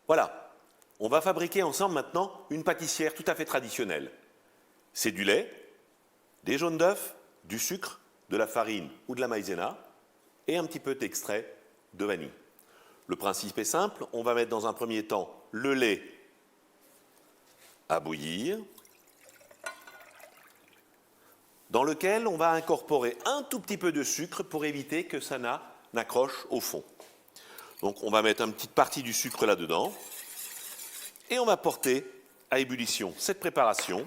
Voilà, on va fabriquer ensemble maintenant une pâtissière tout à fait traditionnelle. C'est du lait, des jaunes d'œufs, du sucre, de la farine ou de la maïzena et un petit peu d'extrait de vanille. Le principe est simple, on va mettre dans un premier temps le lait à bouillir, dans lequel on va incorporer un tout petit peu de sucre pour éviter que ça n'accroche au fond. Donc on va mettre une petite partie du sucre là-dedans et on va porter à ébullition cette préparation.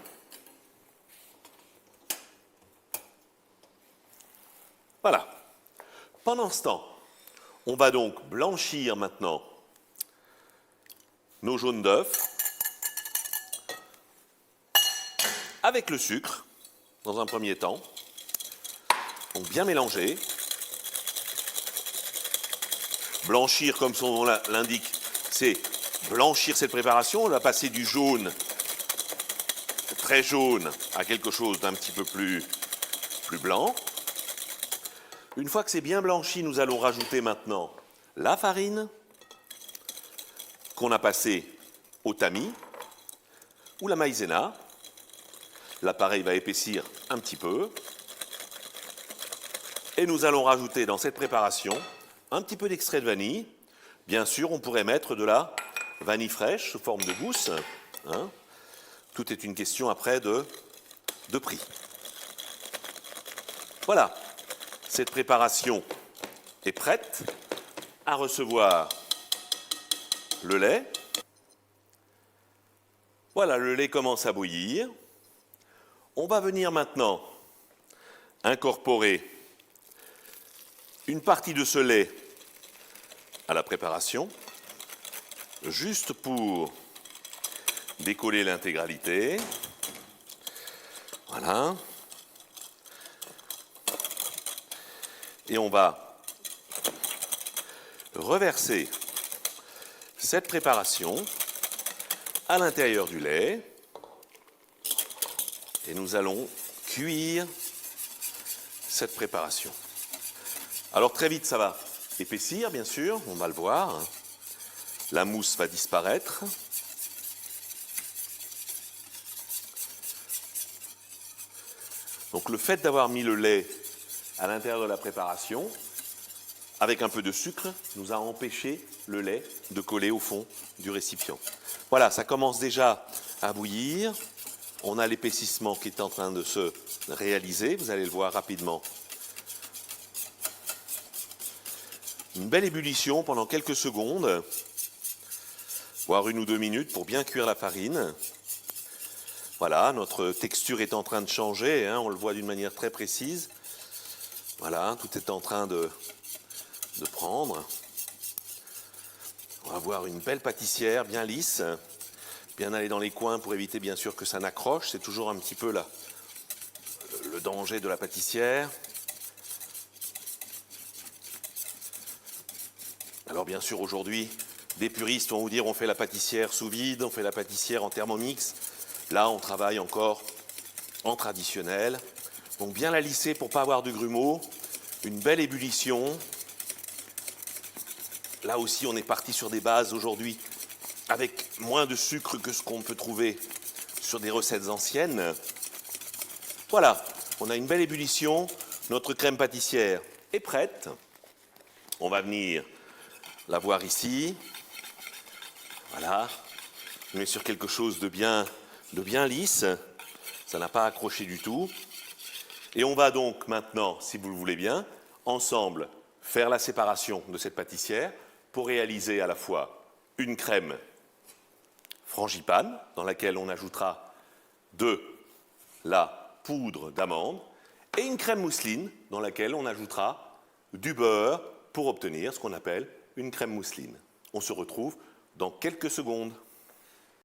Voilà. Pendant ce temps, on va donc blanchir maintenant nos jaunes d'œufs avec le sucre dans un premier temps. Donc bien mélanger. Blanchir, comme son nom l'indique, c'est blanchir cette préparation. On va passer du jaune, très jaune, à quelque chose d'un petit peu plus blanc. Une fois que c'est bien blanchi, nous allons rajouter maintenant la farine qu'on a passée au tamis ou la maïzena. L'appareil va épaissir un petit peu. Et nous allons rajouter dans cette préparation un petit peu d'extrait de vanille. Bien sûr, on pourrait mettre de la vanille fraîche sous forme de gousse. Hein. Tout est une question après de prix. Voilà, cette préparation est prête à recevoir le lait. Voilà, le lait commence à bouillir. On va venir maintenant incorporer une partie de ce lait à la préparation, juste pour décoller l'intégralité. Voilà. Et on va reverser cette préparation à l'intérieur du lait. Et nous allons cuire cette préparation. Alors très vite, ça va épaissir, bien sûr, on va le voir. La mousse va disparaître. Donc le fait d'avoir mis le lait à l'intérieur de la préparation, avec un peu de sucre, nous a empêché le lait de coller au fond du récipient. Voilà, ça commence déjà à bouillir. On a l'épaississement qui est en train de se réaliser, vous allez le voir rapidement. Une belle ébullition pendant quelques secondes, voire 1 ou 2 minutes pour bien cuire la farine. Voilà, notre texture est en train de changer, hein, on le voit d'une manière très précise. Voilà, tout est en train de prendre. On va avoir une belle pâtissière bien lisse, bien aller dans les coins pour éviter bien sûr que ça n'accroche. C'est toujours un petit peu le danger de la pâtissière. Alors bien sûr aujourd'hui, des puristes vont vous dire on fait la pâtissière sous vide, on fait la pâtissière en thermomix. Là on travaille encore en traditionnel. Donc bien la lisser pour ne pas avoir de grumeaux. Une belle ébullition. Là aussi on est parti sur des bases aujourd'hui avec moins de sucre que ce qu'on peut trouver sur des recettes anciennes. Voilà, on a une belle ébullition. Notre crème pâtissière est prête. On va venir la voir ici. Voilà. On est sur quelque chose de bien lisse. Ça n'a pas accroché du tout. Et on va donc maintenant, si vous le voulez bien, ensemble faire la séparation de cette pâtissière pour réaliser à la fois une crème frangipane dans laquelle on ajoutera de la poudre d'amande et une crème mousseline dans laquelle on ajoutera du beurre pour obtenir ce qu'on appelle une crème mousseline. On se retrouve dans quelques secondes.